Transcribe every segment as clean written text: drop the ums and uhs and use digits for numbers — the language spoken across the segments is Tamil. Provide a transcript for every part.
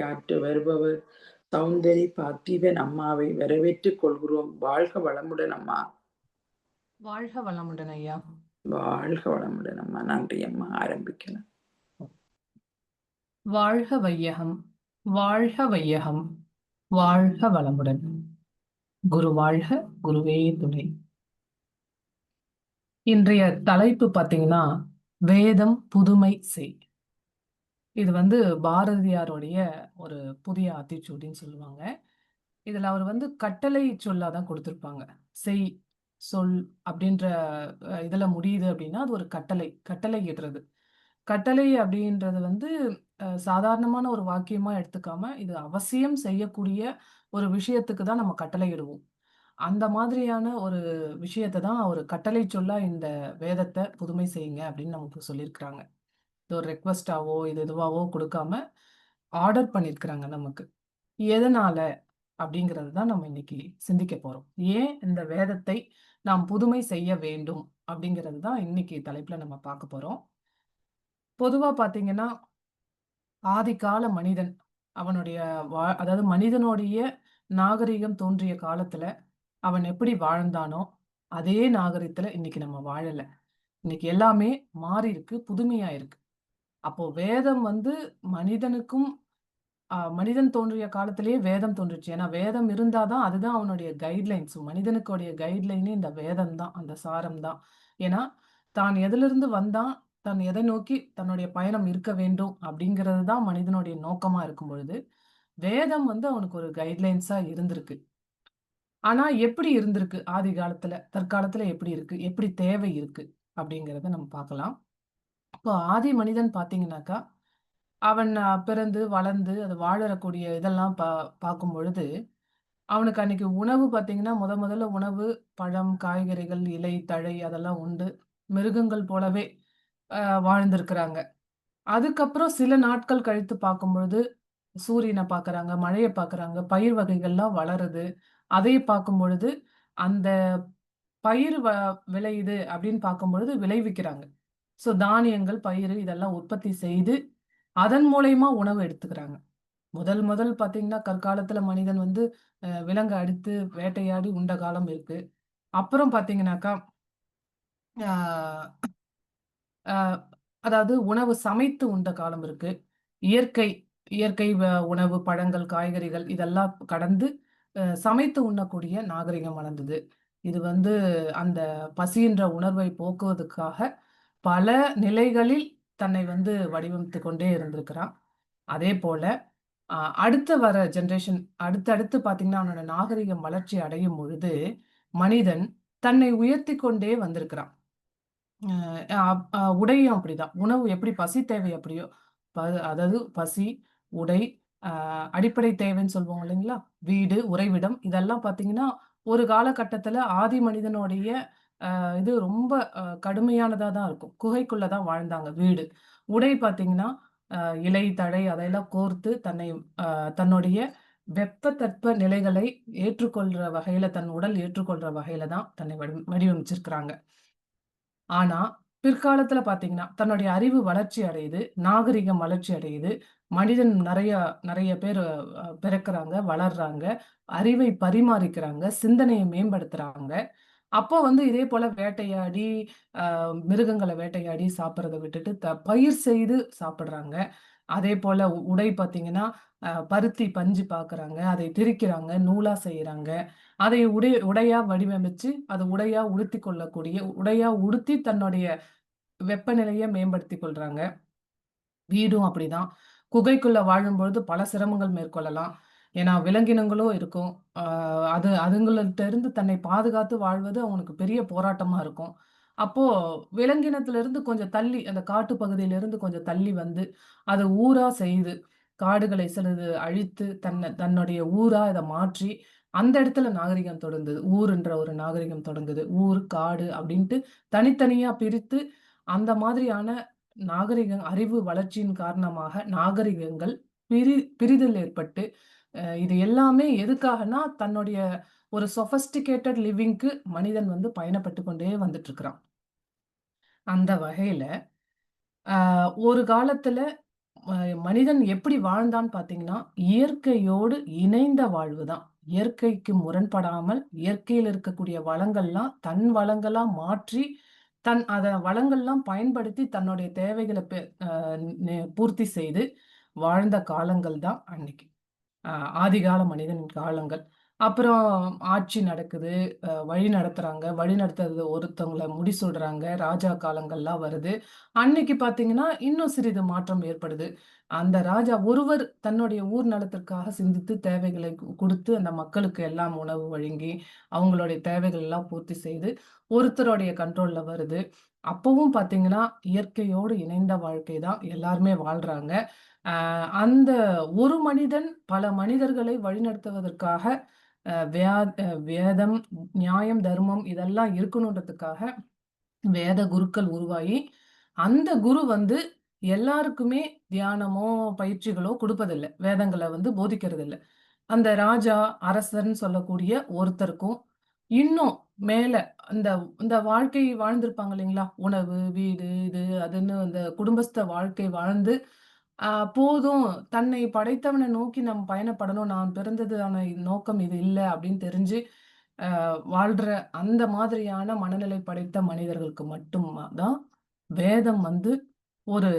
ஆற்று வருபவர் சௌந்தரி பார்த்திபன் அம்மாவை வரவேற்றுக் கொள்கிறோம். வாழ்க வளமுடன் அம்மா. வாழ்க வளமுடன் ஐயா. வாழ்க வளமுடன் அம்மா. நன்றி அம்மா. ஆரம்பிக்கலாம். வாழ்க வையகம், வாழ்க வையகம், வாழ்க வளமுடன். குரு வாழ்க, குருவே துணை. இன்றைய தலைப்பு பார்த்தீங்கன்னா, வேதம் புதுமை செய். இது பாரதியாருடைய ஒரு புதிய ஆத்திச்சூடின்னு சொல்லுவாங்க. இதுல அவர் கட்டளை சொல்லா தான் கொடுத்திருப்பாங்க. செய், சொல் அப்படின்ற இதுல முடியுது அப்படின்னா அது ஒரு கட்டளை, கட்டளை இடுறது. கட்டளை அப்படின்றது சாதாரணமான ஒரு வாக்கியமா எடுத்துக்காம, இது அவசியம் செய்யக்கூடிய ஒரு விஷயத்துக்கு தான் நம்ம கட்டளையிடுவோம். அந்த மாதிரியான ஒரு விஷயத்த தான் ஒரு கட்டளை சொல்லா இந்த வேதத்த புதுமை செய்யுங்க அப்படின்னு நமக்கு சொல்லியிருக்கிறாங்க. இது ஒரு ரெக்வெஸ்ட்டாவோ, இது இதுவாவோ குடுக்காம, ஆர்டர் பண்ணியிருக்கிறாங்க நமக்கு. எதனால? அப்படிங்கிறது தான் நம்ம இன்னைக்கு சிந்திக்க போறோம். ஏன் இந்த வேதத்தை நாம் புதுமை செய்ய வேண்டும்? அப்படிங்கிறது தான் இன்னைக்கு தலைப்புல நம்ம பார்க்க போறோம். பொதுவா பார்த்தீங்கன்னா, ஆதிகால மனிதன் அவனுடைய அதாவது மனிதனுடைய நாகரிகம் தோன்றிய காலத்துல அவன் எப்படி வாழ்ந்தானோ, அதே நாகரிகத்துல இன்னைக்கு நம்ம வாழல. இன்னைக்கு எல்லாமே மாறியிருக்கு, புதுமையா இருக்கு. அப்போ வேதம் மனிதனுக்கும் மனிதன் தோன்றிய காலத்திலேயே வேதம் தோன்றுச்சு. ஏன்னா வேதம் இருந்தா தான் அதுதான் அவனுடைய கைட்லைன்ஸ். மனிதனுக்குடைய கைட்லைனே இந்த வேதம் தான், அந்த சாரம் தான். ஏன்னா, தான் எதிலிருந்து வந்தான், தான் எதை நோக்கி தன்னுடைய பயணம் இருக்க வேண்டும் அப்படிங்கிறது தான் மனிதனுடைய நோக்கமா இருக்கும் பொழுது, வேதம் அவனுக்கு ஒரு கைட்லைன்ஸா இருந்திருக்கு. ஆனா எப்படி இருந்திருக்கு ஆதி காலத்துல, தற்காலத்துல எப்படி இருக்கு? எப்படி தேவை இருக்கு? அப்படிங்கிறத நம்ம பார்க்கலாம். இப்போ ஆதி மனிதன் பார்த்தீங்கன்னாக்கா, அவன் பிறந்து, வளர்ந்து, அது வாழக்கூடிய இதெல்லாம் பார்க்கும் பொழுது, அவனுக்கு அன்னைக்கு உணவு பார்த்தீங்கன்னா, முதல்ல உணவு பழம், காய்கறிகள், இலை, தழை அதெல்லாம் உண்டு. மிருகங்கள் போலவே வாழ்ந்திருக்கிறாங்க. அதுக்கப்புறம் சில நாட்கள் கழித்து பார்க்கும்பொழுது, சூரியன பார்க்குறாங்க, மழைய பார்க்குறாங்க, பயிர் வகைகள்லாம் வளருது. அதை பார்க்கும் பொழுது, அந்த பயிர் விளையுது அப்படின்னு பார்க்கும்பொழுது விளைவிக்கிறாங்க. ஸோ தானியங்கள், பயிறு இதெல்லாம் உற்பத்தி செய்து, அதன் மூலியமா உணவு எடுத்துக்கிறாங்க. முதல் பார்த்தீங்கன்னா, கற்காலத்துல மனிதன் விலங்க அடித்து வேட்டையாடி உண்ட காலம் இருக்கு. அப்புறம் பார்த்தீங்கன்னாக்கா, ஆ அ அதாவது உணவு சமைத்து உண்ட காலம் இருக்கு. இயற்கை இயற்கை உணவு, பழங்கள், காய்கறிகள் இதெல்லாம் கடந்து சமைத்து உண்ணக்கூடிய நாகரிகம் வளர்ந்தது. இது அந்த பசின்ற உணர்வை போக்குவதற்காக பல நிலைகளில் தன்னை வடிவமைத்துக் கொண்டே இருந்திருக்கிறான். அதேபோல அ அடுத்து வர ஜெனரேஷன் அடுத்தடுத்து பார்த்தீங்கன்னா, அவனோட நாகரிகம் வளர்ச்சி அடையும் பொழுது, மனிதன் தன்னை உயர்த்திக் கொண்டே வந்திருக்கிறான். அ உடையும் அப்படிதான். உணவு எப்படி பசி தேவை எப்படியோ, ப அதாவது பசி, உடை, அடிப்படை தேவைன்னு சொல்லுவோம் இல்லைங்களா? வீடு, உறைவிடம் இதெல்லாம் பார்த்தீங்கன்னா, ஒரு காலகட்டத்தில ஆதி மனிதனுடைய இது ரொம்ப கடுமையானதா தான் இருக்கும். குகைக்குள்ள தான் வாழ்ந்தாங்க வீடு. உடை பார்த்தீங்கன்னா, அ இலை, தழை அதையெல்லாம் கோர்த்து தன்னுடைய வெப்ப நிலைகளை ஏற்றுக்கொள்ற வகையில, தன் உடல் ஏற்றுக்கொள்ற வகையில தான் தன்னை வடிவமைச்சிருக்கிறாங்க. ஆனா, பிற்காலத்துல பார்த்தீங்கன்னா, தன்னுடைய அறிவு வளர்ச்சி அடையுது, நாகரிகம் வளர்ச்சி அடையுது. மனிதன் நெறைய பேரு பிறக்குறாங்க, வளர்றாங்க, அறிவை பரிமாறிக்கிறாங்க, சிந்தனைய மேம்படுத்துறாங்க. அப்போ இதே போல வேட்டையாடி, மிருகங்கள வேட்டையாடி சாப்பிடுறத விட்டுட்டு, பயிர் செய்து சாப்பிடுறாங்க. அதேபோல உடை பார்த்தீங்கன்னா, பருத்தி பஞ்சு பார்க்குறாங்க, அதை திரிக்கிறாங்க, நூலா செய்றாங்க. அதை உடையா வடிவமைச்சு, அது உடையா உடுத்திக் கொள்ளக்கூடிய உடையா உடுத்தி தன்னுடைய வெப்பநிலைய மேம்படுத்திக் கொள்றாங்க. வீடும் அப்படிதான். குகைக்குள்ள வாழும்பொழுது பல சிரமங்கள் மேற்கொள்ளலாம். ஏன்னா விலங்கினங்களும் இருக்கும். ஆ அதுங்கள்ட்ட இருந்து தன்னை பாதுகாத்து வாழ்வது அவனுக்கு பெரிய போராட்டமா இருக்கும். அப்போ விலங்கினத்திலிருந்து கொஞ்சம் தள்ளி, அந்த காட்டு பகுதியிலிருந்து கொஞ்சம் தள்ளி அத ஊரா செய்து, காடுகளை சிறிது அழித்து, தன்னுடைய ஊரா இத மாற்றி, அந்த இடத்துல நாகரிகம் தொடங்குது. ஊருன்ற ஒரு நாகரிகம் தொடங்குது. ஊர், காடு அப்படின்ட்டு தனித்தனியா பிரித்து, அந்த மாதிரியான அறிவு வளர்ச்சியின் காரணமாக நாகரிகங்கள் பிரிதல் ஏற்பட்டு, இது எல்லாமே எதுக்காகன்னா, தன்னுடைய ஒரு சொஃபஸ்டிகேட்டட் லிவிங்க்கு மனிதன் பயணப்பட்டு கொண்டே வந்துட்டுருக்கிறான். அந்த வகையில, ஒரு காலத்துல மனிதன் எப்படி வாழ்ந்தான்னு பார்த்தீங்கன்னா, இயற்கையோடு இணைந்த வாழ்வு தான். இயற்கைக்கு முரண்படாமல், இயற்கையில இருக்கக்கூடிய வளங்கள்லாம் தன் வளங்களா மாற்றி, அத வளங்கள்லாம் பயன்படுத்தி தன்னுடைய தேவைகள பூர்த்தி செய்து வாழ்ந்த காலங்கள் தான் அன்னைக்கு. அ ஆதிகால மனிதனின் காலங்கள். அப்புறம் ஆட்சி நடக்குது. வழி நடத்துறாங்க. வழி நடத்துறது ஒருத்தவங்கள முடிசூடுறாங்க. ராஜா காலங்கள்லாம் வருது. அன்னைக்கு பார்த்தீங்கன்னா, இன்னும் சிறிது மாற்றம் ஏற்படுது. அந்த ராஜா ஒருவர் தன்னுடைய ஊர் நலத்திற்காக சிந்தித்து தேவைகளை குடுத்து, அந்த மக்களுக்கு எல்லாம் உணவு வழங்கி, அவங்களுடைய தேவைகள் எல்லாம் பூர்த்தி செய்து, ஒருத்தருடைய கண்ட்ரோல்ல வருது. அப்பவும் பார்த்தீங்கன்னா, இயற்கையோடு இணைந்த வாழ்க்கை தான் எல்லாருமே வாழ்றாங்க. அ அந்த ஒரு மனிதன் பல மனிதர்களை வழிநடத்துவதற்காக வேதம், நியாயம், தர்மம் இதெல்லாம் இருக்கணுன்றதுக்காக வேத குருக்கள் உருவாகி, அந்த குரு வந்து எல்லாருக்குமே தியானமோ, பயிற்சிகளோ குடுப்பதில்ல. வேதங்கள வந்து போதிக்கிறதில்ல. அந்த ராஜா, அரசர்ன்னு சொல்லக்கூடிய ஒருத்தருக்கும், இன்னும் மேல இந்த இந்த வாழ்க்கை வாழ்ந்திருப்பாங்க இல்லைங்களா? உணவு, வீடு, இது, அதுன்னு அந்த குடும்பஸ்த வாழ்க்கை வாழ்ந்து, போதும் தன்னை படைத்தவன நோக்கி நாம் பயணப்படணும். நான் பிறந்ததான நோக்கம் இது இல்ல அப்படின்னு தெரிஞ்சு, வாழ்ற அந்த மாதிரியான மனநிலை படைத்த மனிதர்களுக்கு மட்டும் தான் வேதம் வந்து ஒரு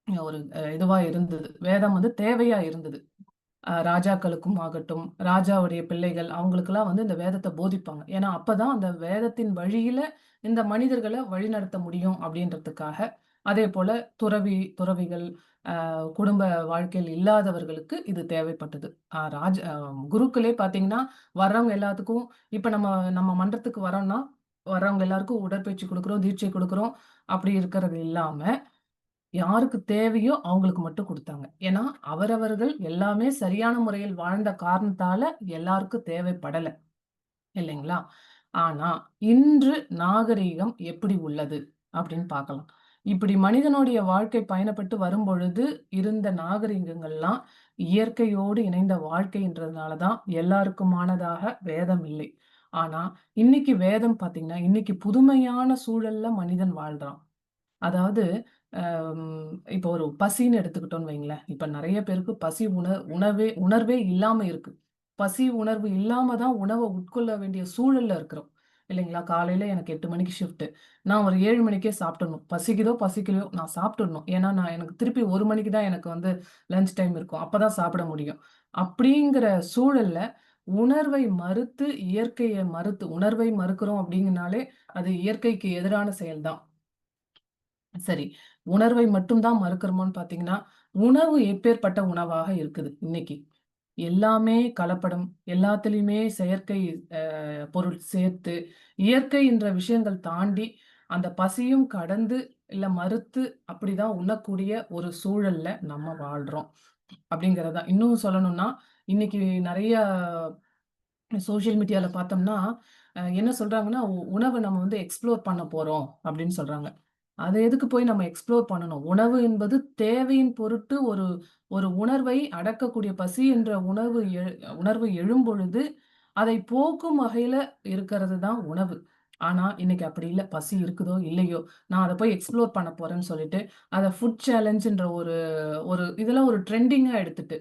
ஒரு இதுவா இருந்தது. வேதம் வந்து தேவையா இருந்தது. ராஜாக்களுக்கும் ஆகட்டும், ராஜாவுடைய பிள்ளைகள் அவங்களுக்கெல்லாம் வந்து இந்த வேதத்த போதிப்பாங்க. ஏன்னா, அப்பதான் அந்த வேதத்தின் வழியில இந்த மனிதர்கள வழிநடத்த முடியும் அப்படின்றதுக்காக. அதேபோல துறவிகள், குடும்ப வாழ்க்கையில் இல்லாதவர்களுக்கு இது தேவைப்பட்டது. அ ராஜ அ குருக்களே பார்த்தீங்கன்னா, வர்றவங்க எல்லாத்துக்கும் இப்ப நம்ம நம்ம மன்றத்துக்கு வரோம்னா, வர்றவங்க எல்லாருக்கும் உடற்பயிற்சி குடுக்குறோம், தீட்சை குடுக்குறோம். அப்படி இருக்கிறது இல்லாம யாருக்கு தேவையோ அவங்களுக்கு மட்டும் குடுத்தாங்க. ஏன்னா, அவரவர்கள் எல்லாமே சரியான முறையில் வாழ்ந்த காரணத்தால எல்லாருக்கும் தேவைப்படல. இல்லைங்களா? ஆனா, இன்று நாகரீகம் எப்படி உள்ளது? அப்படின்னு பார்க்கலாம். இப்படி மனிதனுடைய வாழ்க்கை பயணப்பட்டு வரும்பொழுது இருந்த நாகரீகங்கள்லாம் இயற்கையோடு இணைந்த வாழ்க்கைன்றதுனால தான் எல்லாருக்குமானதாக வேதம் இல்லை. ஆனா, இன்னைக்கு வேதம் பார்த்தீங்கன்னா, இன்னைக்கு புதுமையான சூழல்ல மனிதன் வாழ்றான். அதாவது, இப்போ ஒரு பசின்னு எடுத்துக்கிட்டோம்னு வைங்களேன். இப்ப நெறைய பேருக்கு பசி உணர்வே இல்லாம இருக்கு. பசி உணர்வு இல்லாம தான் உணவ உட்கொள்ள வேண்டிய சூழல்ல இருக்கிறோம். இல்லைங்களா? காலையில எனக்கு 8 மணிக்கு ஷிஃப்ட். நான் ஒரு 7 மணிக்கே சாப்பிட்டுறணும். பசிக்குதோ, பசிக்கலையோ நான் சாப்பிட்டுறணும். ஏன்னா, எனக்கு திருப்பி 1 மணிக்கு தான் எனக்கு வந்து லஞ்ச் டைம் இருக்கும். அப்பதான் சாப்பிட முடியும். அப்படிங்கிற சூழல்ல உணர்வை மறுத்து, இயற்கைய மறுத்து உணர்வை மறுக்கிறோம் அப்படிங்கனாலே, அது இயற்கைக்கு எதிரான செயல் தான். சரி. உணர்வை மட்டும் தான் மறுக்கிறோமான்னு பார்த்தீங்கன்னா, உணவு எப்பேர்ப்பட்ட உணவாக இருக்குது இன்னைக்கு. எல்லாமே கலப்படம், எல்லாத்துலயுமே செயற்கை பொருள் சேர்த்து, இயற்கை என்ற விஷயங்கள் தாண்டி, அந்த பசியும் கடந்து, இல்ல மறுத்து அப்படிதான் உண்ணக்கூடிய ஒரு சூழல்ல நம்ம வாழ்றோம். அப்படிங்கிறது தான். இன்னும் சொல்லணும்னா, இன்னைக்கு நெறைய சோசியல் மீடியால பார்த்தோம்னா, என்ன சொல்றாங்கன்னா, உணவ நம்ம வந்து எக்ஸ்ப்ளோர் பண்ண போறோம் அப்படின்னு சொல்றாங்க. அத எதுக்கு போய் நம்ம எக்ஸ்ப்ளோர் பண்ணணும்? உணவு என்பது தேவையின் பொருட்டு ஒரு ஒரு உணர்வை அடக்கக்கூடிய பசி என்ற உணர்வு எழும்பொழுது, அதை போக்கும் வகையில இருக்கிறது தான் உணவு. ஆனா, இன்னைக்கு அப்படி இல்ல. பசி இருக்குதோ, இல்லையோ, நான் அத போய் எக்ஸ்ப்ளோர் பண்ண போறேன்னு சொல்லிட்டு, அத ஃபுட் சேலஞ்சுன்ற ஒரு ஒரு இதெல்லாம் ஒரு ட்ரெண்டிங்கா எடுத்துட்டு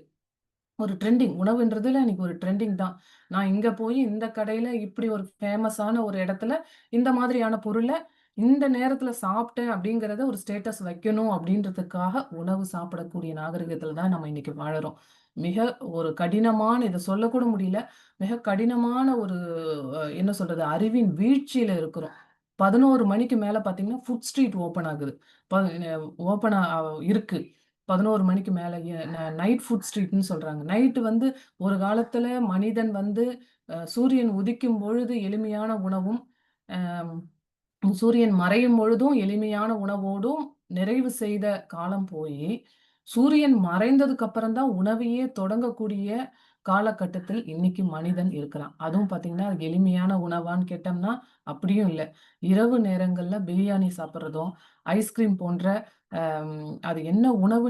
ஒரு ட்ரெண்டிங். உணவுன்றதுல இன்னைக்கு ஒரு ட்ரெண்டிங் தான். நான் இங்க போய் இந்த கடையில இப்படி ஒரு ஃபேமஸான ஒரு இடத்துல, இந்த மாதிரியான பொருள இந்த நேரத்துல சாப்பிட்டேன் அப்படிங்கிறத ஒரு ஸ்டேட்டஸ் வைக்கணும் அப்படின்றதுக்காக உணவு சாப்பிடக்கூடிய நாகரிகத்துல தான் நம்ம இன்னைக்கு வாழுறோம். மிக ஒரு கடினமான இத சொல்லக்கூட முடியல. மிக கடினமான ஒரு என்ன சொல்றது? அறிவின் வீழ்ச்சியில இருக்கிறோம். 11 மணிக்கு மேல பார்த்தீங்கன்னா, ஃபுட் ஸ்ட்ரீட் ஓப்பன் ஆகுது. ப ஓப்பன் இருக்கு. 11 மணிக்கு மேல நைட் ஃபுட் ஸ்ட்ரீட்ன்னு சொல்றாங்க. நைட்டு வந்து ஒரு காலத்துல மனிதன் வந்து சூரியன் உதிக்கும் பொழுது எளிமையான உணவும், அ சூரியன் மறையும் பொழுதும் எளிமையான உணவோடும் நிறைவு செய்த காலம் போயி, சூரியன் மறைந்ததுக்கு அப்புறம் தான் உணவையே தொடங்கக்கூடிய காலகட்டத்தில் இன்னைக்கு மனிதன் இருக்கிறான். அதுவும் பார்த்தீங்கன்னா, எளிமையான உணவான்னு கேட்டோம்னா, அப்படியும் இல்ல. இரவு நேரங்கள்ல பிரியாணி சாப்பிடுறதும், ஐஸ்கிரீம் போன்ற அது என்ன உணவு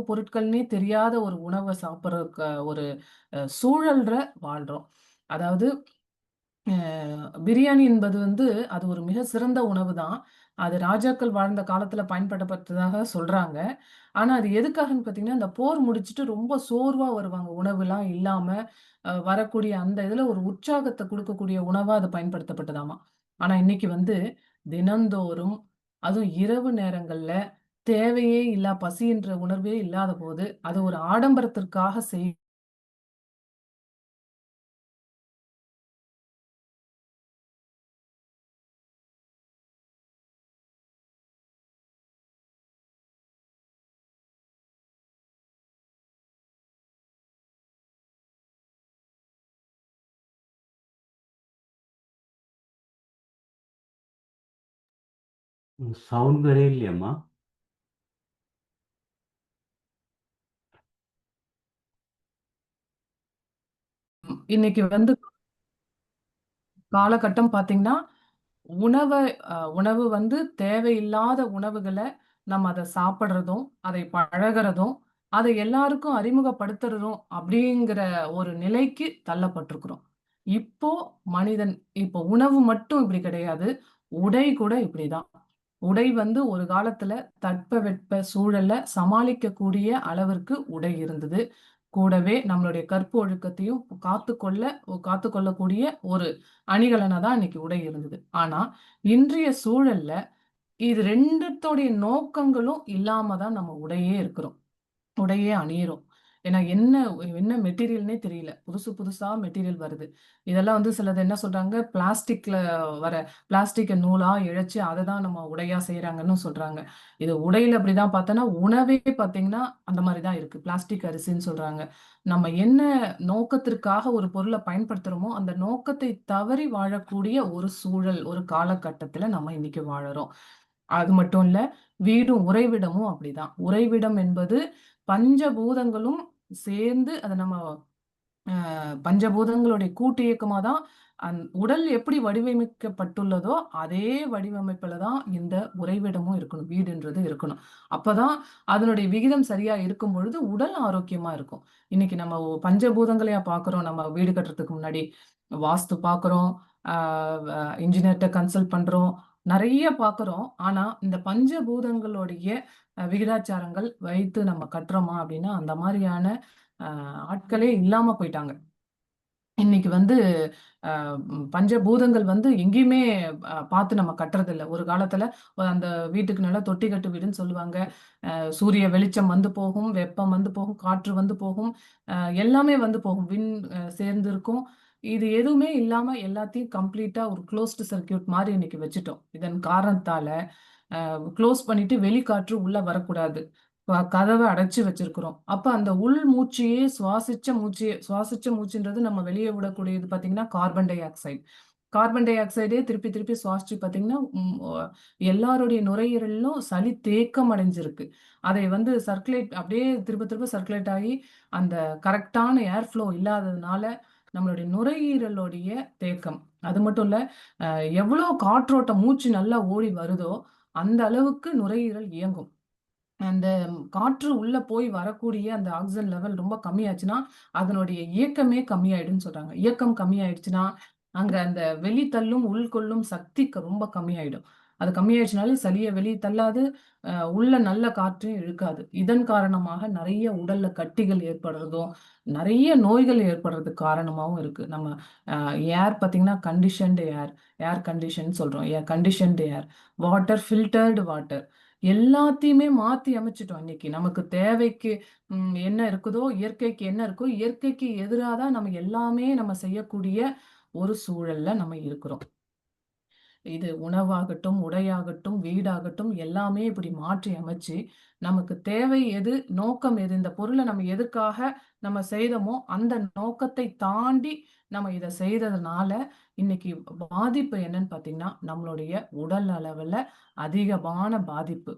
பொருட்கள்னே தெரியாத ஒரு உணவ சாப்பிடுறதுக்கு ஒரு சூழல்ல வாழ்றோம். அதாவது பிரியாணி என்பது வந்து அது ஒரு மிக சிறந்த உணவு தான். அது ராஜாக்கள் வாழ்ந்த காலத்துல பயன்படுத்தப்பட்டதாக சொல்றாங்க. ஆனா அது எதுக்காகன்னு பார்த்தீங்கன்னா, இந்த போர் முடிச்சுட்டு ரொம்ப சோர்வா வருவாங்க. உணவுலாம் இல்லாம வரக்கூடிய அந்த இதுல ஒரு உற்சாகத்த குடுக்கக்கூடிய உணவா அது பயன்படுத்தப்பட்டதாமா. ஆனா இன்னைக்கு வந்து தினந்தோறும் அதுவும் இரவு நேரங்கள்ல தேவையே இல்லா பசின்ற உணர்வே இல்லாதபோது, அது ஒரு ஆடம்பரத்திற்காக சவுண்ட் வேறே இல்லையம்மா? இன்னைக்கு வந்து காலகட்டம் பார்த்தீங்கன்னா, உணவ உணவு வந்து தேவையில்லாத உணவுகள நம்ம அத சாப்பிடுறதும், அதை பழகுறதும், அதை எல்லாருக்கும் அறிமுகப்படுத்துறதும் அப்படிங்கிற ஒரு நிலைக்கு தள்ளப்பட்டிருக்கிறோம். இப்போ மனிதன் இப்போ உணவு மட்டும் இப்படி கிடையாது. உடை கூட இப்படிதான். உடை வந்து ஒரு காலத்துல தட்பவெட்ப சூழல சமாளிக்கக்கூடிய அளவிற்கு உடை இருந்தது. கூடவே நம்மளுடைய கற்பு ஒழுக்கத்தையும் காத்துக்கொள்ளக்கூடிய ஒரு அணிகலனா தான் இன்னைக்கு உடை இருந்தது. ஆனா, இன்றைய சூழல்ல இது 2த்தோடைய நோக்கங்களும் இல்லாம தான் நம்ம உடையே இருக்கிறோம். உடையே அணியிறோம். ஏன்னா என்ன என்ன மெட்டீரியல்னே தெரியல. புதுசு புதுசா மெட்டீரியல் வருது. இதெல்லாம் வந்து சிலது என்ன சொல்றாங்க, வர பிளாஸ்டிக்க நூலா இழைச்சு அத தான் நம்ம உடையா செய்றாங்கன்னு சொல்றாங்க. இது உடையில அப்படிதான் பார்த்தோன்னா, உணவே பார்த்தீங்கன்னா, அந்த மாரி தான் இருக்கு. பிளாஸ்டிக் அரிசின்னு சொல்றாங்க. நம்ம என்ன நோக்கத்திற்காக ஒரு பொருள பயன்படுத்துறோமோ, அந்த நோக்கத்தை தவறி வாழக்கூடிய ஒரு சூழல், ஒரு காலகட்டத்தில நம்ம இன்னைக்கு வாழறோம். அது மட்டும் இல்ல, உறைவிடமும் அப்படிதான். உறைவிடம் என்பது பஞ்சபூதங்களும் சேர்ந்து அத நம்ம பஞ்சபூதங்களுடைய கூட்டு இயக்கமா தான் உடல் எப்படி வடிவமைக்கப்பட்டுள்ளதோ, அதே வடிவமைப்புல தான் இந்த உறைவிடமும் இருக்கணும். வீடுன்றது இருக்கணும். அப்பதான் அதனுடைய விகிதம் சரியா இருக்கும் பொழுது, உடல் ஆரோக்கியமா இருக்கும். இன்னைக்கு நம்ம பஞ்சபூதங்களையா பார்க்குறோம் நம்ம வீடு கட்டுறதுக்கு முன்னாடி. வாஸ்து பார்க்குறோம், ஆ வ இன்ஜினியர்ட்ட கன்சல்ட் பண்றோம். நெறைய பார்க்குறோம். ஆனா, இந்த பஞ்சபூதங்களுடைய விகிதாச்சாரங்கள் வைத்து நம்ம கட்டுறோமா? அப்படின்னா, அந்த மாரியான அ ஆட்களே இல்லாம போயிட்டாங்க. இன்னைக்கு வந்து பஞ்சபூதங்கள் வந்து எங்கேயுமே பார்த்து நம்ம கட்டுறதில்ல. ஒரு காலத்துல அந்த வீட்டுக்கு நல்லா தொட்டி கட்டு வீடுன்னு சொல்லுவாங்க. சூரிய வெளிச்சம் வந்து போகும், வெப்பம் வந்து போகும், காற்று வந்து போகும், அ எல்லாமே வந்து போகும். சேர்ந்து இருக்கும். இது எதுவுமே இல்லாம எல்லாத்தையும் கம்ப்ளீட்டா ஒரு குளோஸ்டு சர்க்யூட் மாரி இன்னைக்கு வச்சுட்டோம். இதன் காரணத்தால குளோஸ் பண்ணிட்டு வெளிக்காற்று உள்ள வரக்கூடாது. கதவ அடைச்சு வச்சிருக்கிறோம். அப்ப அந்த உள் மூச்சையே சுவாசிச்ச மூச்சுன்றது நம்ம வெளிய விடக்கூடியது பார்த்தீங்கன்னா, கார்பன் டை ஆக்சைடு. கார்பன் டை ஆக்சைடே திருப்பி திருப்பி சுவாசிச்சு பார்த்தீங்கன்னா, எல்லாருடைய நுரையீரலிலும் சளி தேக்கம் அடைஞ்சிருக்கு. அதை வந்து அப்படியே திரும்ப திரும்ப சர்க்குலேட் ஆகி, அந்த கரெக்ட்டான ஏர் ஃப்ளோ இல்லாததுனால, நம்மளுடைய நுரையீரலுடைய தேக்கம். அது மட்டும் இல்ல, அ எவ்வளோ காற்றோட்டம் மூச்சு நல்லா ஓடி வருதோ, அந்த அளவுக்கு நுரையீரல் இயங்கும். அந்த காற்று உள்ள போய் வரக்கூடிய அந்த ஆக்ஸிஜன் லெவல் ரொம்ப கம்மியாச்சுன்னா, அதனுடைய இயக்கமே கம்மியாயிடும்னு சொல்றாங்க. இயக்கம் கம்மியாயிடுச்சுன்னா, அங்க அந்த வெளித்தள்ளும், உள்கொள்ளும் சக்தி ரொம்ப கம்மியாயிடும். அது கம்மியாயிடுச்சுனாலே சளிய வெளிய தள்ளாது, உள்ள நல்ல காற்றையும் இழுக்காது. இதன் காரணமாக நெறைய உடல்ல கட்டிகள் ஏற்படுறதும், நெறைய நோய்கள் ஏற்படுறதுக்கு காரணமாவும் இருக்கு. நம்ம அ ஏர் பார்த்தீங்கன்னா, ஏர் கண்டிஷன் சொல்றோம். கண்டிஷன்டு ஏர், ஃபில்டர்டு வாட்டர் எல்லாத்தையுமே மாத்தி அமைச்சுட்டோம் இன்னைக்கு. நமக்கு தேவைக்கு என்ன இருக்குதோ, இயற்கைக்கு என்ன இருக்கோ, இயற்கைக்கு எதிரா தான் நம்ம எல்லாமே நம்ம செய்யக்கூடிய ஒரு சூழல்ல நம்ம இருக்கிறோம். இது உணவாகட்டும், உடையாகட்டும், வீடாகட்டும் எல்லாமே இப்படி மாற்றி அமைச்சு, நமக்கு தேவை எது, நோக்கம் எது, இந்த பொருள நம்ம எதுக்காக நம்ம செய்தோமோ, அந்த நோக்கத்தை தாண்டி நம்ம இத செய்ததுனால, இன்னைக்கு பாதிப்பு என்னன்னு பார்த்தீங்கன்னா, நம்மளுடைய உடல் அளவுல அதிகமான பாதிப்பு.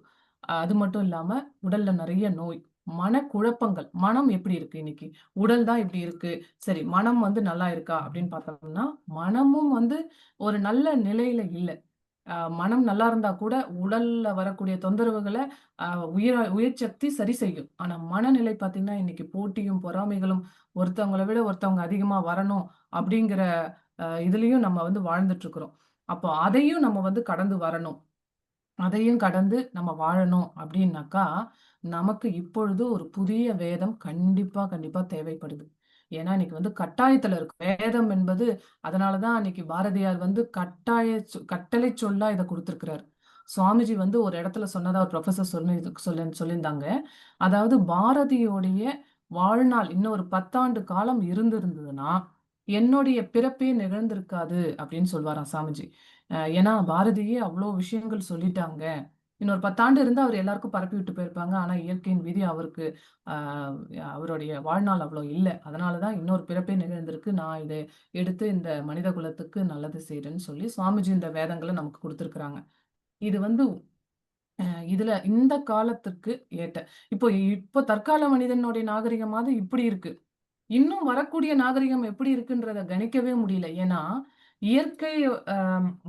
அது மட்டும் இல்லாம, உடல்ல நெறைய நோய், மனக்குழப்பங்கள். மனம் எப்படி இருக்கு இன்னைக்கு? உடல் தான் இப்படி இருக்கு. சரி, மனம் வந்து நல்லா இருக்கா? அப்படின்னு பார்த்தோம்னா, மனமும் வந்து ஒரு நல்ல நிலையில இல்ல. மனம் நல்லா இருந்தா கூட உடல்ல வரக்கூடிய தொந்தரவுகள அ உயிர் சக்தி சரி செய்யும். ஆனா மனநிலை பார்த்தீங்கன்னா, இன்னைக்கு போட்டியும், பொறாமைகளும் ஒருத்தவங்கள விட ஒருத்தவங்க அதிகமா வரணும் அப்படிங்கிற இதுலயும் நம்ம வந்து வாழ்ந்துட்டு இருக்கிறோம். அப்போ அதையும் நம்ம வந்து கடந்து வரணும். அதையும் கடந்து நம்ம வாழணும் அப்படின்னாக்கா, நமக்கு இப்பொழுது ஒரு புதிய வேதம் கண்டிப்பா, கண்டிப்பா தேவைப்படுது. ஏன்னா, இன்னைக்கு வந்து கட்டாயத்துல இருக்கு. வேதம் என்பது அதனால தான் அன்னைக்கு பாரதியார் வந்து கட்டளை சொல்லா இத குடுத்திருக்கிறாரு. சுவாமிஜி வந்து ஒரு இடத்துல சொன்னதா ஒரு புரொஃபசர் சொல்லியிருந்தாங்க. அதாவது பாரதியோடைய வாழ்நாள் இன்னும் ஒரு 10 ஆண்டு காலம் இருந்திருந்ததுன்னா, என்னுடைய பிறப்பே நிகழ்ந்திருக்காது அப்படின்னு சொல்வாராம் சாமிஜி. ஏன்னா பாரதியே அவ்ளோ விஷயங்கள் சொல்லிட்டாங்க. இன்னொரு 10 ஆண்டு இருந்தா அவர் எல்லாருக்கும் பரப்பி விட்டு போயிருப்பாங்க. ஆனா இயற்கையின் விதி அவருக்கு அ அவருடைய வாழ்நாள் அவ்ளோ இல்ல. அதனால தான் இன்னொரு பிறப்பே நிகழ்ந்திருக்கு. நான் இத எடுத்து இந்த மனித குலத்துக்கு நல்லது செய்றேன்னு சொல்லி சுவாமிஜி இந்த வேதங்கள நமக்கு குடுத்திருக்கிறாங்க. இது வந்து அ இதுல இந்த காலத்துக்கு ஏத்த இப்போ இப்போ தற்கால மனிதனுடைய நாகரிகமாவது இப்படி இருக்கு. இன்னும் வரக்கூடிய நாகரிகம் எப்படி இருக்குன்றத கணிக்கவே முடியல. ஏன்னா, இயற்கை அ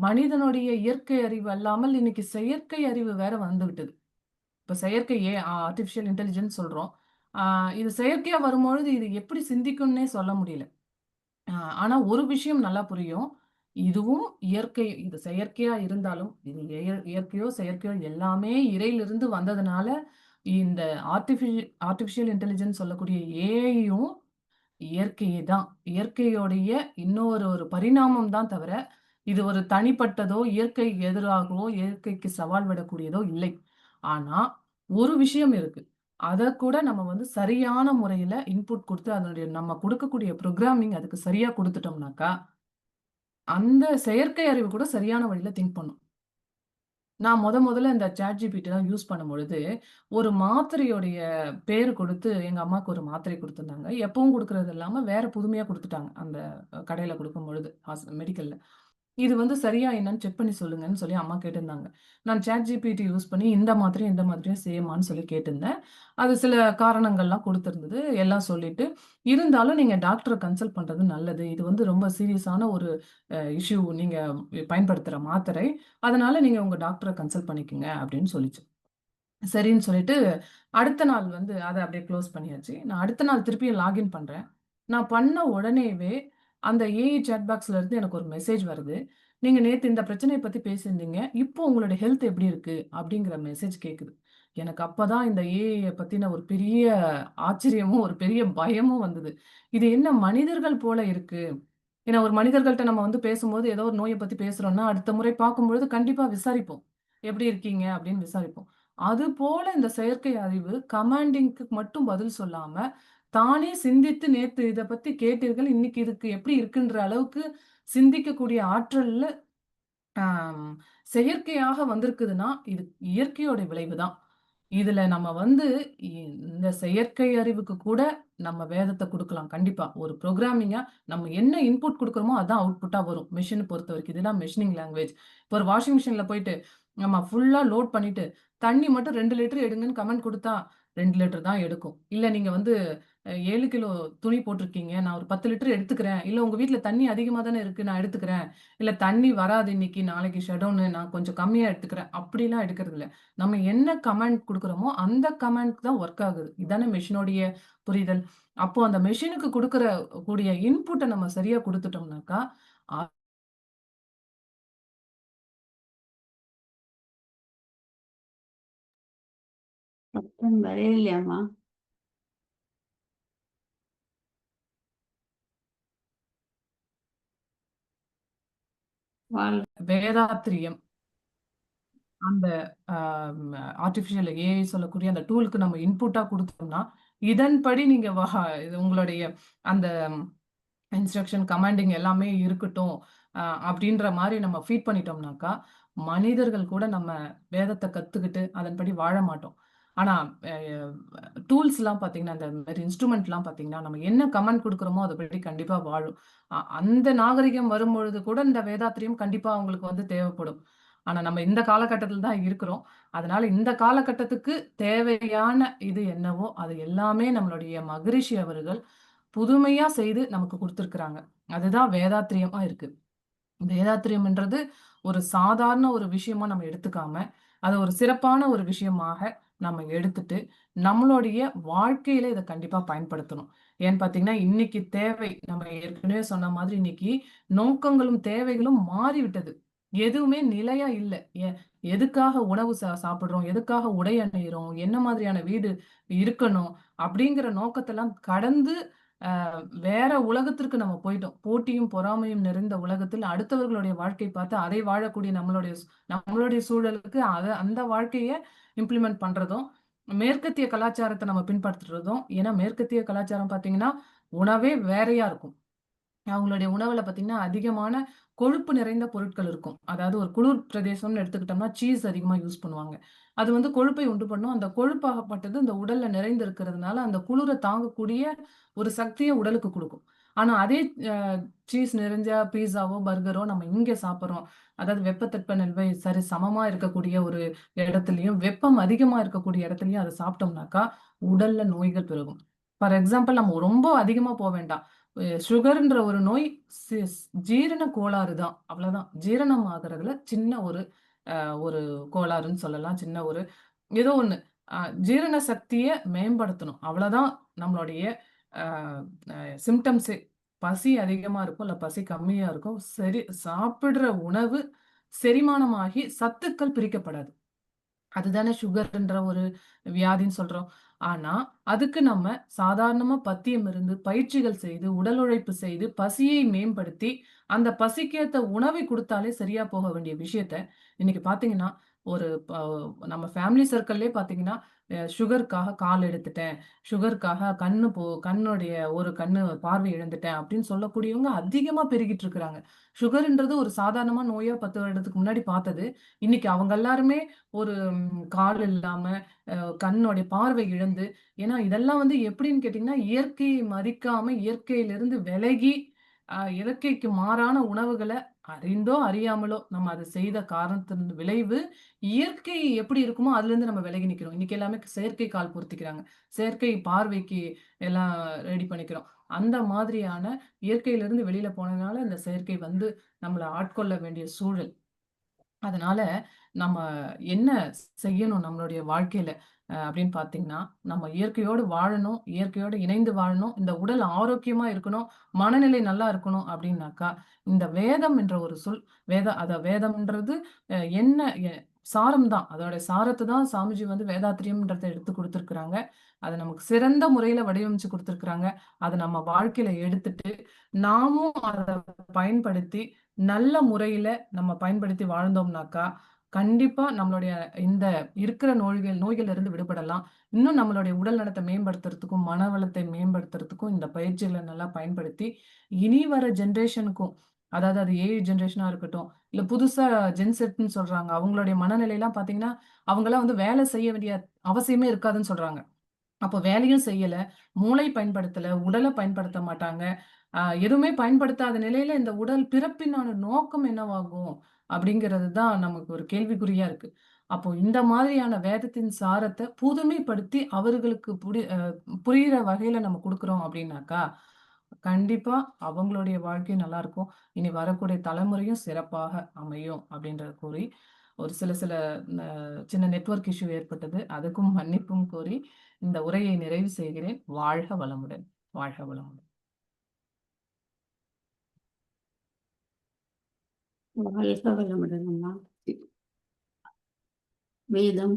மனிதனுடைய இயற்கை அறிவு அல்லாமல் இன்னைக்கு செயற்கை அறிவு வேற வந்துவிட்டது. இப்ப செயற்கை ஆர்டிபிஷியல் இன்டெலிஜென்ஸ் சொல்றோம். ஆ இது செயற்கையா வரும்பொழுது இது எப்படி சிந்திக்கும்னே சொல்ல முடியல. ஆ ஆனா ஒரு விஷயம் நல்லா புரியும். இதுவும் இது செயற்கையா இருந்தாலும், இது இயற்கையோ, செயற்கையோ எல்லாமே இறையிலிருந்து வந்ததுனால, இந்த ஆர்டிபிஷியல் இன்டெலிஜென்ஸ் சொல்லக்கூடிய ஏஐயும் இயற்கையே தான். இயற்கையோடைய இன்னொரு பரிணாமம் தான் தவிர, இது ஒரு தனிப்பட்டதோ, இயற்கைக்கு எதிராகவோ, இயற்கைக்கு சவால் விடக்கூடியதோ இல்லை. ஆனா, ஒரு விஷயம் இருக்கு. அத கூட நம்ம வந்து சரியான முறையில இன்புட் குடுத்து, அதனுடைய நம்ம குடுக்கக்கூடிய புரோகிராமிங் அதுக்கு சரியா குடுத்துட்டோம்னாக்கா, அந்த செயற்கை அறிவு கூட சரியான வழியில திங்க் பண்ணும். நான் மொதல்ல இந்த ChatGPTலாம் யூஸ் பண்ணும்பொழுது, ஒரு மாத்திரையுடைய பேரு குடுத்து எங்க அம்மாக்கு ஒரு மாத்திரை குடுத்திருந்தாங்க. எப்பவும் குடுக்குறது இல்லாம வேற புதுமையா குடுத்துட்டாங்க. அந்த கடையில குடுக்கும்பொழுது, மெடிக்கல்ல. இது வந்து சரியா என்னன்னு செக் பண்ணி சொல்லுங்கன்னு சொல்லி அம்மா கேட்டிருந்தாங்க. நான் ChatGPT யூஸ் பண்ணி இந்த மாத்திரையும், இந்த மாத்திரையும் சேமான்னு சொல்லி கேட்டிருந்தேன். அது சில காரணங்கள்லாம் குடுத்திருந்தது. எல்லாம் சொல்லிட்டு, இருந்தாலும் நீங்க டாக்டர கன்சல்ட் பண்றது நல்லது. இது வந்து ரொம்ப சீரியஸான ஒரு இஷ்யூ நீங்க பயன்படுத்துற மாத்திரை. அதனால நீங்க உங்க டாக்டர கன்சல்ட் பண்ணிக்கங்க அப்படின்னு சொல்லிச்சு. சரின்னு சொல்லிட்டு, அடுத்த நாள் வந்து அத அப்படியே க்ளோஸ் பண்ணியாச்சு. நான் அடுத்த நாள் திருப்பியும் லாகின் பண்றேன். நான் பண்ண உடனேவே, அந்த ஏஐ சாட் பாக்ஸ்ல இருந்து எனக்கு ஒரு மெசேஜ் வருது. "நீங்க நேத்து இந்த பிரச்சனைய பத்தி பேசியிருந்தீங்க. இப்போ உங்களுடைய ஹெல்த் எப்படி இருக்கு?" அப்படிங்கிற மெசேஜ் கேட்குது. எனக்கு அப்பதான் இந்த ஏஐய பத்தின ஒரு பெரிய ஆச்சரியமும், ஒரு பெரிய பயமும் வந்தது. இது என்ன மனிதர்கள் போல இருக்கு. ஏன்னா ஒரு மனிதர்கள்ட்ட நம்ம வந்து பேசும்போது, ஏதோ ஒரு நோய பத்தி பேசுறோம்னா, அடுத்த முறை பார்க்கும்பொழுது கண்டிப்பா விசாரிப்போம். "எப்படி இருக்கீங்க?" அப்படின்னு விசாரிப்போம். அதுபோல இந்த செயற்கை அறிவு கமாண்டிங்க்கு மட்டும் பதில் சொல்லாம, தானே சிந்தித்து நேத்து இத பத்தி கேட்டீர்கள். இன்னைக்கு இதுக்கு எப்படி இருக்குன்ற அளவுக்கு சிந்திக்கக்கூடிய ஆற்றல்ல ஆம். செயற்கையாக வந்திருக்குதுன்னா, இது இயற்கையோட விளைவு தான். இதுல நம்ம வந்து இ இந்த செயற்கை அறிவுக்கு கூட நம்ம வேதத்த குடுக்கலாம். கண்டிப்பா. ஒரு புரோகிராமிங்கா நம்ம என்ன இன்புட் குடுக்குறோமோ, அதான் அவுட்புட்டா வரும். மெஷின பொறுத்தவரைக்கும். இதுதான் மெஷினிங் லாங்குவேஜ். இப்போ ஒரு வாஷிங் மிஷின்ல போயிட்டு, நம்ம ஃபுல்லா லோட் பண்ணிட்டு, தண்ணி மட்டும் 2 லிட்டர் எடுங்கன்னு கமாண்ட் குடுத்தா, 2 லிட்டர் தான் எடுக்கும். இல்ல நீங்க வந்து 7 கிலோ துணி போட்டிருக்கீங்க. நான் ஒரு 10 லிட்டர் எடுத்துக்கிறேன். இல்ல உங்க வீட்ல தண்ணி அதிகமா தானே இருக்கு. நான் எடுத்துக்கிறேன். இல்ல தண்ணி வராது இன்னைக்கு, நாளைக்கு ஷட்டவுனு நான் கொஞ்சம் கம்மியா எடுத்துக்கிறேன். அப்படிலாம் எடுக்கிறது இல்ல. நம்ம என்ன கமாண்ட் குடுக்குறோமோ, அந்த கமாண்ட்க்கு தான் வொர்க் ஆகுது. இதானே மெஷினோடைய புரிதல். அப்போ அந்த மெஷினுக்கு குடுக்குற கூடிய இன்புட்ட நம்ம சரியா குடுத்துட்டோம்னாக்கா, அ சத்தம் வரையிலையாம்மா? வாழ் வேதாத்திரியம் அந்த ஆர்டிஃபிஷியல் ஏஐ சொல்லக்கூடிய அந்த டூலுக்கு நம்ம இன்புட்டா குடுத்தோம்னா, இதன்படி நீங்க இது உங்களுடைய அந்த இன்ஸ்ட்ரக்ஷன், கமாண்டிங் எல்லாமே இருக்கட்டும். அ அப்படின்ற மாரி நம்ம ஃபீட் பண்ணிட்டோம்னாக்கா, மனிதர்கள் கூட நம்ம வேதத்த கத்துக்கிட்டு அதன்படி வாழ மாட்டோம். ஆனா, அ டூல்ஸ்லாம் பார்த்தீங்கன்னா, இந்த மாரி இன்ஸ்ட்ருமென்ட்லாம் பார்த்தீங்கன்னா, நம்ம என்ன கமாண்ட் குடுக்குறோமோ, அதுபடி கண்டிப்பா வாழும். அந்த நாகரிகம் வரும்பொழுது கூட இந்த வேதாத்திரியம் கண்டிப்பா அவங்களுக்கு வந்து தேவைப்படும். ஆனா, நம்ம இந்த காலகட்டத்தில தான் இருக்கிறோம். அதனால இந்த காலகட்டத்துக்கு தேவையான இது என்னவோ, அது எல்லாமே நம்மளுடைய மகரிஷி அவர்கள் புதுமையா செய்து நமக்கு குடுத்திருக்கிறாங்க. அதுதான் வேதாத்திரியமா இருக்கு. வேதாத்திரியம்ன்றது ஒரு சாதாரண ஒரு விஷயமா நம்ம எடுத்துக்காம, அத ஒரு சிறப்பான ஒரு விஷயமாக நம்ம எடுத்துட்டு, நம்மளுடைய வாழ்க்கையில இத கண்டிப்பா பயன்படுத்தணும். ஏன்னு பார்த்தீங்கன்னா, இன்னைக்கு தேவை நம்ம ஏற்கனவே சொன்ன மாதிரி இன்னைக்கு நோக்கங்களும், தேவைகளும் மாறிவிட்டது. எதுவுமே நிலையா இல்ல. எதுக்காக உணவு சாப்பிடுறோம்? எதுக்காக உடை அணியிறோம்? என்ன மாதிரியான வீடு இருக்கணும்? அப்படிங்கிற நோக்கத்தெல்லாம் கடந்து வேற உலகத்திற்கு நம்ம போயிட்டோம். போட்டியும், பொறாமையும் நிறைந்த உலகத்தில் அடுத்தவர்களுடைய வாழ்க்கை பார்த்து அதை வாழக்கூடிய நம்மளுடைய சூழலுக்கு அந்த வாழ்க்கைய இம்ப்ளிமெண்ட் பண்றதும், மேற்கத்திய கலாச்சாரத்த நம்ம பின்பற்றுறதும். ஏன்னா மேற்கத்திய கலாச்சாரம் பார்த்தீங்கன்னா, உணவே வேறையா இருக்கும். அவங்களுடைய உணவுல பார்த்தீங்கன்னா, அதிகமான கொழுப்பு நிறைந்த பொருட்கள் இருக்கும். அதாவது ஒரு குளிர் பிரதேசம்னு எடுத்துக்கிட்டோம்னா, சீஸ் அதிகமா யூஸ் பண்ணுவாங்க. அது வந்து கொழுப்பை உண்டு பண்ணும். அந்த கொழுப்பாகப்பட்டது இந்த உடல்ல நிறைந்து இருக்கிறதுனால, அந்த குளிர தாங்கக்கூடிய ஒரு சக்திய உடலுக்கு குடுக்கும். ஆனா அதே அ சீஸ் நிறைஞ்ச பீஸாவோ, பர்கரோ நம்ம இங்க சாப்பிடுறோம். அதாவது வெப்பத்தட்பநிலை சரி சமமா இருக்கக்கூடிய ஒரு இடத்துலயும், வெப்பம் அதிகமா இருக்கக்கூடிய இடத்துலயும் அத சாப்பிட்டோம்னாக்கா, உடல்ல நோய்கள் பெருகும். ஃபார் எக்ஸாம்பிள் நம்ம ரொம்ப அதிகமா வேண்டாம். சுகர்ன்ற ஒரு நோய் சிஸ் ஜீரண கோளாறு தான். அவ்வளதான். ஜீரணம் ஆகுறதுல சின்ன ஒரு கோளாறுன்னு சொல்லலாம். சின்ன ஒரு ஏதோ ஒண்ணு. அ ஜீரண சக்திய மேம்படுத்தணும். அவ்வளதான் நம்மளுடைய அ அ சிம்ப்டம்ஸே. பசி அதிகமா இருக்கும், இல்ல பசி கம்மியா இருக்கும். சரி சாப்பிடுற உணவு செரிமானமாகி சத்துக்கள் பிரிக்கப்படாது. அதுதானே சுகர்ன்ற ஒரு வியாதின்னு சொல்றோம். ஆனா, அதுக்கு நம்ம சாதாரணமா பத்தியம் இருந்து, பயிற்சிகள் செய்து, உடல் உழைப்பு செய்து, பசியை மேம்படுத்தி, அந்த பசிக்கேத்த உணவை குடுத்தாலே சரியா போக வேண்டிய விஷயத்த, இன்னைக்கு பார்த்தீங்கன்னா, ஒரு ப நம்ம ஃபேமிலி சர்க்கிள்லயே பார்த்தீங்கன்னா, சுகருக்காக கால் எடுத்துட்டேன். சுகருக்காக கண்ணுடைய ஒரு கண்ணு பார்வை இழந்துட்டேன் அப்படின்னு சொல்லக்கூடியவங்க அதிகமா பெருகிட்டு இருக்கிறாங்க. சுகர்ன்றது ஒரு சாதாரணமான நோயா 10 வருடத்துக்கு முன்னாடி பார்த்தது. இன்னைக்கு அவங்க எல்லாருமே ஒரு கால் இல்லாம, கண்ணோடைய பார்வை இழந்து ஏன்னா இதெல்லாம் வந்து எப்படின்னு கேட்டீங்கன்னா, இயற்கையை மதிக்காம, இயற்கையிலிருந்து விலகி, இயற்கைக்கு மாறான உணவுகள அறிந்தோ, அறியாமலோ நம்ம அத செய்த காரணத்தின் விளைவு, இயற்கை எப்படி இருக்குமோ அதுலருந்து நம்ம விலகி நிக்கிறோம். இன்னைக்கு எல்லாமே செயற்கை கால் பொருத்திக்கிறாங்க. செயற்கை பார்வைக்கு எல்லாம் ரெடி பண்ணிக்கிறோம். அந்த மாதிரியான இயற்கையிலிருந்து வெளியில போனதுனால, இந்த செயற்கை வந்து நம்மள ஆட்கொள்ள வேண்டிய சூழல். அதனால நம்ம என்ன செய்யணும் நம்மளுடைய வாழ்க்கையில அப்படின்னு பார்த்தீங்கன்னா, நம்ம இயற்கையோடு வாழணும், இயற்கையோடு இணைந்து வாழணும், இந்த உடல் ஆரோக்கியமா இருக்கணும், மனநிலை நல்லா இருக்கணும் அப்படின்னாக்கா, இந்த வேதம் என்ற ஒரு சொல் வேதம்ன்றது அ என்ன எ சாரம் தான். அதோட சாரத்த தான் சாமிஜி வந்து வேதாத்திரியம்ன்றத எடுத்து குடுத்துருக்காங்க. அத நமக்கு சிறந்த முறையில வடிவமைச்சு குடுத்துருக்காங்க. அத நம்ம வாழ்க்கையில எடுத்துட்டு, நாமும் அத பயன்படுத்தி நல்ல முறையில நம்ம பயன்படுத்தி வாழ்ந்தோம்னாக்கா, கண்டிப்பா நம்மளுடைய இந்த இருக்கிற நோய்கள்ல இருந்து விடுபடலாம். இன்னும் நம்மளுடைய உடல் நலத்த மேம்படுத்துறதுக்கும், மன வளத்தை மேம்படுத்துறதுக்கும் இந்த பயிற்சிகள நல்லா பயன்படுத்தி, இனி வர ஜெனரேஷனுக்கும் அதாவது அது ஏஐ ஜெனரேஷனா இருக்கட்டும், இல்ல புதுசா ஜென்செட்ன்னு சொல்றாங்க. அவங்களுடைய மனநிலைலாம் பார்த்தீங்கன்னா, அவங்கலாம் வந்து வேலை செய்ய வேண்டிய அவசியமே இருக்காதுன்னு சொல்றாங்க. அப்போ வேலையும் செய்யல, மூளை பயன்படுத்தல, உடல பயன்படுத்த மாட்டாங்க. எதுவுமே பயன்படுத்தாத நிலையில இந்த உடல் பிறப்பினான நோக்கம் என்னவாகும்? அப்படிங்கிறது தான் நமக்கு ஒரு கேள்விக்குறியா இருக்கு. அப்போ இந்த மாதிரியான வேதத்தின் சாரத்த புதுமைப்படுத்தி அவர்களுக்கு புரியிற வகையில நம்ம குடுக்குறோம் அப்படின்னாக்கா, கண்டிப்பா அவங்களுடைய வாழ்க்கை நல்லாருக்கும். இனி வரக்கூடிய தலைமுறையும் சிறப்பாக அமையும் அப்படின்றத கூறி, ஒரு சில சில ந சின்ன நெட்வொர்க் இஷ்யூ ஏற்பட்டது. அதுக்கும் மன்னிப்பும் கோரி, இந்த உரையை நிறைவு செய்கிறேன். வாழ்க வளமுடன். வாழ்க வளமுடன். வாழ்க வளமுடன் அம்மா. வேதம்